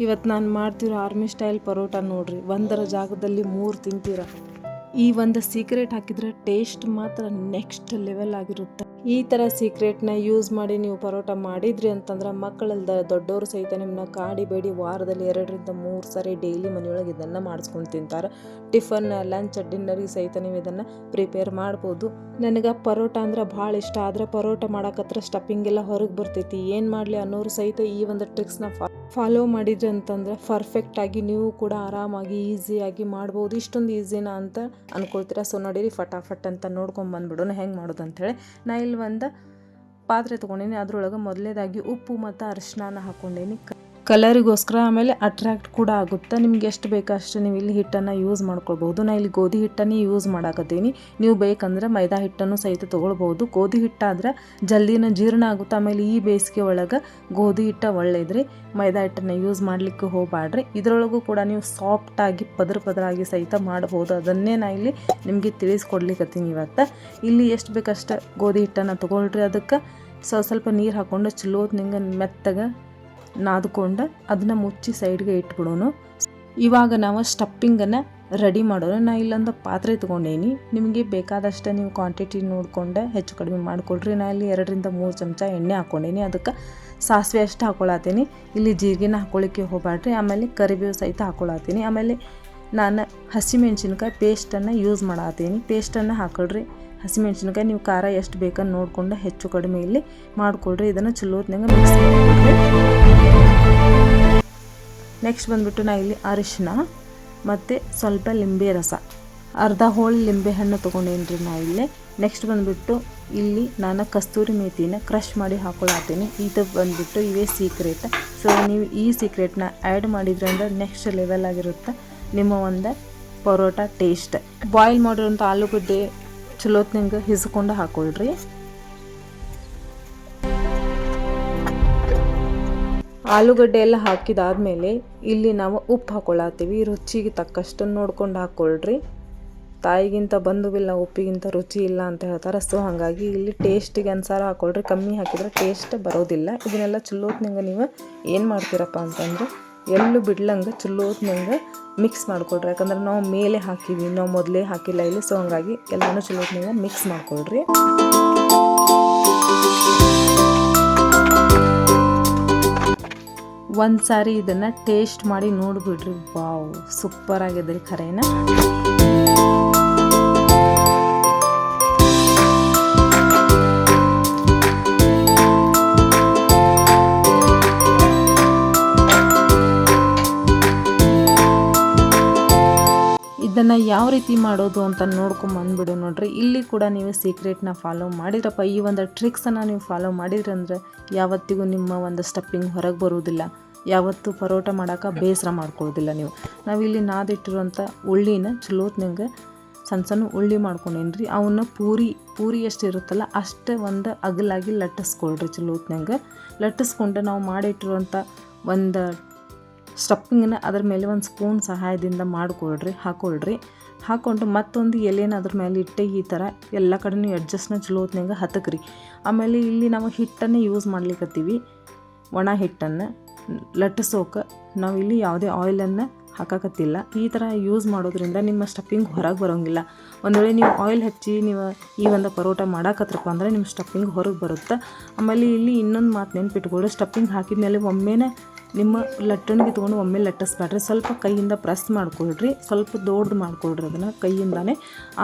ಇವತ್ತು ನಾನು ಮಾಡ್ತಿರೋ ಆರ್ಮಿ ಸ್ಟೈಲ್ ಪರೋಟ ನೋಡ್ರಿ, ಒಂದರ ಜಾಗದಲ್ಲಿ 3 ತಿಂತೀರ. ಈ ಒಂದು ಸೀಕ್ರೆಟ್ ಹಾಕಿದ್ರೆ ಟೇಸ್ಟ್ ಮಾತ್ರ ನೆಕ್ಸ್ಟ್ ಲೆವೆಲ್ ಆಗಿರುತ್ತೆ. ಈ ಥರ ಸೀಕ್ರೆಟ್ನ ಯೂಸ್ ಮಾಡಿ ನೀವು ಪರೋಟ ಮಾಡಿದ್ರಿ ಅಂತಂದ್ರೆ ಮಕ್ಕಳಲ್ದ ದೊಡ್ಡವರು ಸಹಿತ ನಿಮ್ಮನ್ನ ಕಾಡಿಬೇಡಿ ವಾರದಲ್ಲಿ 2 ರಿಂದ 3 ಸಾರಿ ಡೈಲಿ ಮನೆಯೊಳಗೆ ಇದನ್ನು ಮಾಡಿಸ್ಕೊಂಡು ತಿಂತಾರೆ. ಟಿಫನ್, ಲಂಚ್, ಡಿನ್ನರಿಗೆ ಸಹಿತ ನೀವು ಇದನ್ನು ಪ್ರಿಪೇರ್ ಮಾಡ್ಬೋದು. ನನಗೆ ಪರೋಟ ಅಂದ್ರೆ ಭಾಳ ಇಷ್ಟ. ಆದರೆ ಪರೋಟ ಮಾಡಕತ್ರ ಸ್ಟಫಿಂಗ್ ಎಲ್ಲ ಹೊರಗೆ ಬರ್ತೈತಿ. ಏನು ಮಾಡಲಿ ಅನ್ನೋರು ಸಹಿತ ಈ ಒಂದು ಟ್ರಿಕ್ಸ್ನ ಫಾಲೋ ಮಾಡಿದ್ರಿ ಅಂತಂದ್ರೆ ಪರ್ಫೆಕ್ಟಾಗಿ ನೀವು ಕೂಡ ಆರಾಮಾಗಿ ಈಸಿಯಾಗಿ ಮಾಡ್ಬೋದು. ಇಷ್ಟೊಂದು ಈಸಿನಾ ಅಂತ ಅನ್ಕೊಳ್ತೀರಾ. ಸೊ ನೋಡಿರಿ, ಫಟಾಫಟ್ ಅಂತ ನೋಡ್ಕೊಂಡು ಬಂದ್ಬಿಡೋಣ ಹೆಂಗೆ ಮಾಡೋದು ಅಂಥೇಳಿ. ನಾ ಇಲ್ಲಿ ಒಂದು ಪಾತ್ರೆ ತೊಗೊಂಡೀನಿ. ಅದ್ರೊಳಗೆ ಮೊದಲನೇದಾಗಿ ಉಪ್ಪು ಮತ್ತು ಅರಿಶಿನ ಹಾಕ್ಕೊಂಡೀನಿ ಕಲರಿಗೋಸ್ಕರ. ಆಮೇಲೆ ಅಟ್ರಾಕ್ಟ್ ಕೂಡ ಆಗುತ್ತೆ. ನಿಮ್ಗೆ ಎಷ್ಟು ಬೇಕೋ ಅಷ್ಟು ನೀವು ಇಲ್ಲಿ ಹಿಟ್ಟನ್ನು ಯೂಸ್ ಮಾಡ್ಕೊಳ್ಬೋದು. ನಾ ಇಲ್ಲಿ ಗೋಧಿ ಹಿಟ್ಟನ್ನೇ ಯೂಸ್ ಮಾಡಾಕತ್ತೀನಿ. ನೀವು ಬೇಕಂದ್ರೆ ಮೈದಾ ಹಿಟ್ಟನ್ನು ಸಹಿತ ತೊಗೊಳ್ಬೋದು. ಗೋಧಿ ಹಿಟ್ಟಾದ್ರೆ ಜಲ್ದಿನ ಜೀರ್ಣ ಆಗುತ್ತೆ. ಆಮೇಲೆ ಈ ಬೇಸಿಗೆ ಒಳಗೆ ಗೋಧಿ ಹಿಟ್ಟ ಒಳ್ಳೆಯದ್ರಿ. ಮೈದಾ ಹಿಟ್ಟನ್ನು ಯೂಸ್ ಮಾಡಲಿಕ್ಕೆ ಹೋಗಬೇಡ್ರಿ. ಇದರೊಳಗೂ ಕೂಡ ನೀವು ಸಾಫ್ಟಾಗಿ ಪದರಾಗಿ ಸಹಿತ ಮಾಡ್ಬೋದು. ಅದನ್ನೇ ನಾ ಇಲ್ಲಿ ನಿಮಗೆ ತಿಳಿಸ್ಕೊಡ್ಲಿಕ್ಕತ್ತೀನಿ ಇವತ್ತು. ಇಲ್ಲಿ ಎಷ್ಟು ಬೇಕಷ್ಟು ಗೋಧಿ ಹಿಟ್ಟನ್ನು ತೊಗೊಳ್ರಿ. ಅದಕ್ಕೆ ಸ್ವಲ್ಪ ನೀರು ಹಾಕ್ಕೊಂಡು ಚಲೋತ್ ನಿಂಗೆ ಮೆತ್ತಗೆ ನಾದ್ಕೊಂಡು ಅದನ್ನು ಮುಚ್ಚಿ ಸೈಡ್ಗೆ ಇಟ್ಬಿಡೋನು. ಇವಾಗ ನಾವು ಸ್ಟಫಿಂಗನ್ನು ರೆಡಿ ಮಾಡೋಣ. ನಾ ಇಲ್ಲೊಂದು ಪಾತ್ರೆ ತೊಗೊಂಡೇನಿ. ನಿಮಗೆ ಬೇಕಾದಷ್ಟು ನೀವು ಕ್ವಾಂಟಿಟಿ ನೋಡಿಕೊಂಡು ಹೆಚ್ಚು ಕಡಿಮೆ ಮಾಡಿಕೊಡ್ರಿ. ನಾ ಇಲ್ಲಿ 2 ರಿಂದ 3 ಚಮಚ ಎಣ್ಣೆ ಹಾಕ್ಕೊಂಡೇನಿ. ಅದಕ್ಕೆ ಸಾಸಿವೆ ಅಷ್ಟು ಹಾಕ್ಕೊಳತ್ತೀನಿ. ಇಲ್ಲಿ ಜೀರಿಗೆನ ಹಾಕ್ಕೊಳ್ಳಿಕ್ಕೆ ಹೋಗಬೇಡ್ರಿ. ಆಮೇಲೆ ಕರಿಬೇವು ಸಹಿತ ಹಾಕ್ಕೊಳತ್ತೀನಿ. ಆಮೇಲೆ ನಾನು ಹಸಿಮೆಣ್ಸಿನ್ಕಾಯಿ ಪೇಸ್ಟನ್ನು ಯೂಸ್ ಮಾಡತ್ತೀನಿ. ಪೇಸ್ಟನ್ನು ಹಾಕೊಳ್ರಿ. ಹಸಿಮೆಣ್ಸಿನ್ಕಾಯಿ ನೀವು ಖಾರ ಎಷ್ಟು ಬೇಕಂತ ನೋಡಿಕೊಂಡು ಹೆಚ್ಚು ಕಡಿಮೆ ಇಲ್ಲಿ ಮಾಡಿಕೊಳ್ರಿ. ಇದನ್ನು ಚಲೋತ್ನಾಗ ಮಿಕ್ಸ್ ಮಾಡಿಕೊಳ್ರಿ. ನೆಕ್ಸ್ಟ್ ಬಂದುಬಿಟ್ಟು ನಾ ಇಲ್ಲಿ ಅರಿಶಿನ ಮತ್ತು ಸ್ವಲ್ಪ ಲಿಂಬೆ ರಸ, ಅರ್ಧ ಹೋಳು ಲಿಂಬೆ ಹಣ್ಣು ತೊಗೊಂಡೇನ್ರಿ ನಾ ಇಲ್ಲಿ. ನೆಕ್ಸ್ಟ್ ಬಂದುಬಿಟ್ಟು ಇಲ್ಲಿ ನಾನು ಕಸ್ತೂರಿ ಮೇಥಿನ ಕ್ರಷ್ ಮಾಡಿ ಹಾಕ್ಕೊಳತ್ತೀನಿ. ಇದು ಬಂದುಬಿಟ್ಟು ಇವೇ ಸೀಕ್ರೆಟ್. ಸೊ ನೀವು ಈ ಸೀಕ್ರೆಟ್ನ ಆ್ಯಡ್ ಮಾಡಿದ್ರೆ ಅಂದ್ರೆ ನೆಕ್ಸ್ಟ್ ಲೆವೆಲ್ ಆಗಿರುತ್ತೆ ನಿಮ್ಮ ಒಂದು ಪರೋಟ ಟೇಸ್ಟ್. ಬಾಯ್ಲ್ ಮಾಡಿರೋಂಥ ಆಲೂಗಡ್ಡೆ ಚಲೋತ್ನಂಗೆ ಹಿಸ್ಕೊಂಡು ಹಾಕ್ಕೊಳ್ರಿ. ಆಲೂಗಡ್ಡೆ ಎಲ್ಲ ಹಾಕಿದಾದ್ಮೇಲೆ ಇಲ್ಲಿ ನಾವು ಉಪ್ಪು ಹಾಕ್ಕೊಳತ್ತೀವಿ. ರುಚಿಗೆ ತಕ್ಕಷ್ಟು ನೋಡ್ಕೊಂಡು ಹಾಕ್ಕೊಳ್ರಿ. ತಾಯಿಗಿಂತ ಬಂಧುವಿಲ್ಲ, ಉಪ್ಪಿಗಿಂತ ರುಚಿ ಇಲ್ಲ ಅಂತ ಹೇಳ್ತಾರೆ. ಸೊ ಹಾಗಾಗಿ ಇಲ್ಲಿ ಟೇಸ್ಟಿಗೆ ಅನುಸಾರ ಹಾಕ್ಕೊಳ್ರಿ. ಕಮ್ಮಿ ಹಾಕಿದ್ರೆ ಟೇಸ್ಟ್ ಬರೋದಿಲ್ಲ. ಇದನ್ನೆಲ್ಲ ಚಲೋತ್ನಂಗೆ ನೀವು ಏನು ಮಾಡ್ತೀರಪ್ಪ ಅಂತಂದ್ರೆ ಎಲ್ಲೂ ಬಿಡ್ಲಂಗೆ ಚಲೋತ್ನಂಗೆ ಮಿಕ್ಸ್ ಮಾಡ್ಕೊಳ್ರಿ. ಯಾಕಂದ್ರೆ ನಾವು ಮೇಲೆ ಹಾಕಿವಿ, ನಾವು ಮೊದಲೇ ಹಾಕಿಲ್ಲ ಇಲ್ಲಿ. ಸೊ ಹಂಗಾಗಿ ಎಲ್ಲನೂ ಚಲೋತ್ನಂಗೆ ಮಿಕ್ಸ್ ಮಾಡ್ಕೊಳ್ರಿ. ಒಂದು ಸಾರಿ ಇದನ್ನು ಟೇಸ್ಟ್ ಮಾಡಿ ನೋಡಿಬಿಡ್ರಿ. Wow, super ಆಗಿದ್ರಿ ಖರೇನ. ಇದನ್ನು ಯಾವ ರೀತಿ ಮಾಡೋದು ಅಂತ ನೋಡ್ಕೊಂಬಂದ್ಬಿಡು ನೋಡ್ರಿ. ಇಲ್ಲಿ ಕೂಡ ನೀವು ಸೀಕ್ರೆಟ್ನ ಫಾಲೋ ಮಾಡಿದ್ರಪ್ಪ, ಈ ಒಂದು ಟ್ರಿಕ್ಸನ್ನು ನೀವು ಫಾಲೋ ಮಾಡಿದ್ರಂದ್ರೆ ಯಾವತ್ತಿಗೂ ನಿಮ್ಮ ಒಂದು ಸ್ಟಫಿಂಗ್ ಹೊರಗೆ ಬರುವುದಿಲ್ಲ. ಯಾವತ್ತೂ ಪರೋಟ ಮಾಡೋಕೆ ಬೇಸರ ಮಾಡ್ಕೊಳ್ಳೋದಿಲ್ಲ ನೀವು. ನಾವಿಲ್ಲಿ ನಾದಿಟ್ಟಿರುವಂಥ ಉಳ್ಳಿನ ಚಲೋತ್ನಂಗೆ ಸಣ್ಣ ಉಳ್ಳಿ ಮಾಡ್ಕೊಂಡೇನ್ರಿ. ಅವನ್ನ ಪೂರಿ ಎಷ್ಟು ಇರುತ್ತಲ್ಲ ಅಷ್ಟೇ ಒಂದು ಅಗಲಾಗಿ ಲಟ್ಟಿಸ್ಕೊಳ್ರಿ. ಚಲೋತ್ನಂಗೆ ಲಟ್ಟಿಸ್ಕೊಂಡು ನಾವು ಮಾಡಿಟ್ಟಿರುವಂಥ ಒಂದು ಸ್ಟಫಿಂಗನ್ನ ಅದ್ರ ಮೇಲೆ ಒಂದು ಸ್ಪೂನ್ ಸಹಾಯದಿಂದ ಹಾಕ್ಕೊಳ್ರಿ. ಹಾಕ್ಕೊಂಡು ಮತ್ತೊಂದು ಎಲೆನ ಅದ್ರ ಮೇಲೆ ಇಟ್ಟೆ ಈ ಥರ ಎಲ್ಲ ಕಡೆನೂ ಅಡ್ಜಸ್ಟ್ನ ಚಲೋತ್ನಂಗೆ ಹತ್ತಕ್ರಿ. ಆಮೇಲೆ ಇಲ್ಲಿ ನಾವು ಹಿಟ್ಟನ್ನು ಯೂಸ್ ಮಾಡ್ಲಿಕ್ಕತ್ತೀವಿ. ಒಣ ಹಿಟ್ಟನ್ನು ಲಟ್ಟಿಸೋಕೆ ನಾವು ಇಲ್ಲಿ ಯಾವುದೇ ಆಯಿಲನ್ನು ಹಾಕಕತ್ತಿಲ್ಲ. ಈ ಥರ ಯೂಸ್ ಮಾಡೋದ್ರಿಂದ ನಿಮ್ಮ ಸ್ಟಫಿಂಗ್ ಹೊರಗೆ ಬರೋಂಗಿಲ್ಲ. ಒಂದು ವೇಳೆ ನೀವು ಆಯಿಲ್ ಹಚ್ಚಿ ನೀವು ಈ ಒಂದು ಪರೋಟ ಮಾಡಾಕತ್ರಪ್ಪ ಅಂದರೆ ನಿಮ್ಮ ಸ್ಟಫಿಂಗ್ ಹೊರಗೆ ಬರುತ್ತೆ. ಆಮೇಲೆ ಇಲ್ಲಿ ಇನ್ನೊಂದು ಮಾತು ನೆನ್ಪಿಟ್ಕೊಳ್ಳಿ, ಸ್ಟಫಿಂಗ್ ಹಾಕಿದ ಮೇಲೆ ಒಮ್ಮೆನೇ ನಿಮ್ಮ ಲಟ್ಟಣಿಗೆ ತೊಗೊಂಡು ಒಮ್ಮೆ ಲಟ್ಟಿಸ್ಬೇಡ್ರಿ. ಸ್ವಲ್ಪ ಕೈಯಿಂದ ಪ್ರೆಸ್ ಮಾಡ್ಕೊಳ್ರಿ. ಸ್ವಲ್ಪ ದೊಡ್ಡದು ಮಾಡ್ಕೊಳ್ರಿ ಅದನ್ನು ಕೈಯಿಂದಾನೆ.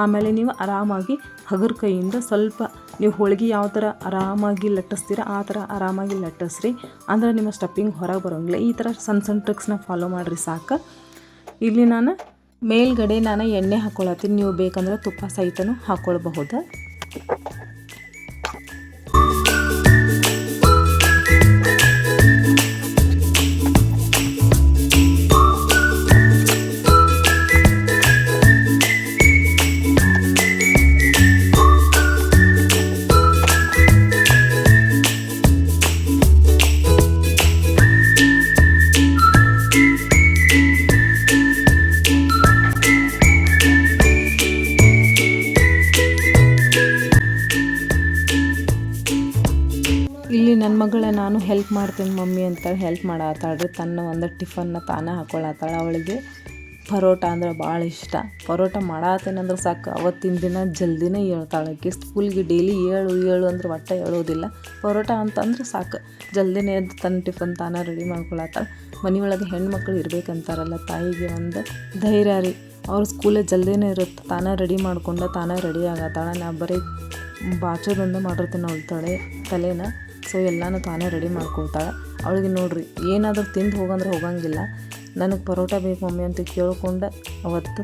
ಆಮೇಲೆ ನೀವು ಆರಾಮಾಗಿ ಹಗರ್ ಕೈಯಿಂದ ಸ್ವಲ್ಪ ನೀವು ಹೋಳಿಗೆ ಯಾವ ಥರ ಆರಾಮಾಗಿ ಲಟ್ಟಿಸ್ತೀರ ಆ ಥರ ಆರಾಮಾಗಿ ಲಟ್ಟಿಸ್ರಿ. ಅಂದರೆ ನಿಮ್ಮ ಸ್ಟಫಿಂಗ್ ಹೊರಗೆ ಬರೋಂಗಿಲ್ಲ. ಈ ಥರ ಸಣ್ಣ ಟ್ರಿಕ್ಸ್ನ ಫಾಲೋ ಮಾಡಿರಿ ಸಾಕು. ಇಲ್ಲಿ ನಾನು ಮೇಲ್ಗಡೆ ಎಣ್ಣೆ ಹಾಕ್ಕೊಳತ್ತೀನಿ. ನೀವು ಬೇಕಂದ್ರೆ ತುಪ್ಪ ಸಹಿತನೂ ಹಾಕ್ಕೊಳ್ಬಹುದು. ಹೆಲ್ಪ್ ಮಾಡ್ತೀನಿ ಮಮ್ಮಿ ಅಂತೇಳಿ ಹೆಲ್ಪ್ ಮಾಡತ್ತಾಳ್ರಿ. ತನ್ನ ಒಂದು ಟಿಫನ್ನ ತಾನೇ ಹಾಕ್ಕೊಳತ್ತಾಳ. ಅವಳಿಗೆ ಪರೋಟ ಅಂದ್ರೆ ಭಾಳ ಇಷ್ಟ. ಪರೋಟ ಮಾಡತ್ತೇನಂದ್ರೆ ಸಾಕು ಅವತ್ತಿನ ದಿನ ಜಲ್ದಿನೇ ಹೇಳ್ತಾಳೆ. ಆಕೆ ಸ್ಕೂಲ್ಗೆ ಡೈಲಿ ಏಳು ಅಂದ್ರೆ ಒಟ್ಟು ಹೇಳೋದಿಲ್ಲ. ಪರೋಟ ಅಂತಂದ್ರೆ ಸಾಕು ಜಲ್ದಿನೇ ಎದ್ದು ತನ್ನ ಟಿಫನ್ ತಾನೇ ರೆಡಿ ಮಾಡ್ಕೊಳತ್ತಾಳೆ. ಮನೆಯೊಳಗೆ ಹೆಣ್ಮಕ್ಳು ಇರ್ಬೇಕಂತಾರಲ್ಲ, ತಾಯಿಗೆ ಒಂದು ಧೈರ್ಯ ರೀ. ಅವ್ರ ಸ್ಕೂಲೇ ಜಲ್ದಿನೇ ಇರುತ್ತೆ, ತಾನೇ ರೆಡಿ ಮಾಡ್ಕೊಂಡು ತಾನೇ ರೆಡಿ ಆಗತ್ತಾಳೆ. ನಾ ಬರೀ ಬಾಚೋದೊಂದು ಮಾಡಿರ್ತೀನಿ ಅವಳ ತಲೆನ. ಸೊ ಎಲ್ಲನೂ ತಾನೇ ರೆಡಿ ಮಾಡ್ಕೊಳ್ತಾಳೆ. ಅವಳಿಗೆ ನೋಡಿರಿ ಏನಾದರೂ ತಿಂದು ಹೋಗಂದ್ರೆ ಹೋಗಂಗಿಲ್ಲ. ನನಗೆ ಪರೋಟ ಬೇಕು ಮಮ್ಮಿ ಅಂತ ಕೇಳ್ಕೊಂಡು ಅವತ್ತು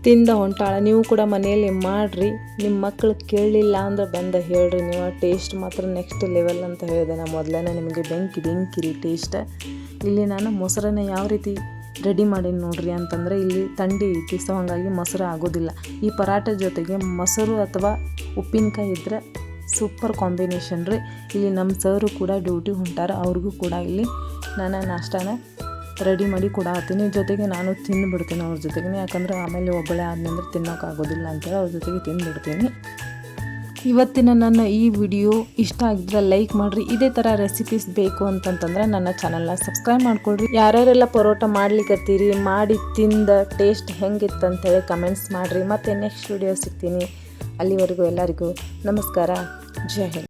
ತಿಂದ ಹೊಂಟಾಳೆ. ನೀವು ಕೂಡ ಮನೆಯಲ್ಲಿ ಮಾಡಿರಿ. ನಿಮ್ಮ ಮಕ್ಕಳು ಕೇಳಲಿಲ್ಲ ಅಂದ್ರೆ ಬಂದು ಹೇಳ್ರಿ. ನೀವು ಟೇಸ್ಟ್ ಮಾತ್ರ ನೆಕ್ಸ್ಟ್ ಲೆವೆಲ್ ಅಂತ ಹೇಳಿದೆ. ನಾ ಮೊದಲೇ ನಿಮಗೆ ಬೆಂಕಿ ಟೇಸ್ಟ್. ಇಲ್ಲಿ ನಾನು ಮೊಸರನ್ನ ಯಾವ ರೀತಿ ರೆಡಿ ಮಾಡೀನಿ ನೋಡ್ರಿ ಅಂತಂದರೆ, ಇಲ್ಲಿ ಥಂಡಿ ಐತಿ, ಸೊ ಹಾಗಾಗಿ ಮೊಸರು ಆಗೋದಿಲ್ಲ. ಈ ಪರಾಟ ಜೊತೆಗೆ ಮೊಸರು ಅಥವಾ ಉಪ್ಪಿನಕಾಯಿ ಇದ್ದರೆ ಸೂಪರ್ ಕಾಂಬಿನೇಷನ್ ರೀ. ಇಲ್ಲಿ ನಮ್ಮ ಸರು ಕೂಡ ಡ್ಯೂಟಿ ಹೊಂಟಾರ. ಅವ್ರಿಗೂ ಕೂಡ ಇಲ್ಲಿ ನಾನು ನಾಷ್ಟಾನ ರೆಡಿ ಮಾಡಿ ಕೊಡತ್ತೀನಿ. ಜೊತೆಗೆ ನಾನು ತಿಂದುಬಿಡ್ತೀನಿ ಅವ್ರ ಜೊತೆಗೆ. ಯಾಕಂದರೆ ಆಮೇಲೆ ಒಬ್ಬಳೇ ಆದ್ನಂದ್ರೆ ತಿನ್ನೋಕ್ಕಾಗೋದಿಲ್ಲ ಅಂತೇಳಿ ಅವ್ರ ಜೊತೆಗೆ ತಿಂದುಬಿಡ್ತೀನಿ. ಇವತ್ತಿನ ನನ್ನ ಈ ವಿಡಿಯೋ ಇಷ್ಟ ಆಗಿದ್ರೆ ಲೈಕ್ ಮಾಡಿರಿ. ಇದೇ ಥರ ರೆಸಿಪೀಸ್ ಬೇಕು ಅಂತಂತಂದ್ರೆ ನನ್ನ ಚಾನಲ್ನ ಸಬ್ಸ್ಕ್ರೈಬ್ ಮಾಡ್ಕೊಳ್ರಿ. ಯಾರ್ಯಾರೆಲ್ಲ ಪರೋಟ ಮಾಡ್ಲಿಕ್ಕತ್ತೀರಿ, ಮಾಡಿ ತಿಂದ ಟೇಸ್ಟ್ ಹೆಂಗಿತ್ತು ಅಂತೇಳಿ ಕಮೆಂಟ್ಸ್ ಮಾಡಿರಿ. ಮತ್ತು ನೆಕ್ಸ್ಟ್ ವಿಡಿಯೋ ಸಿಗ್ತೀನಿ. ಅಲ್ಲಿವರೆಗೂ ಎಲ್ಲರಿಗೂ ನಮಸ್ಕಾರ. ಜೈ ಹಿಂದ್.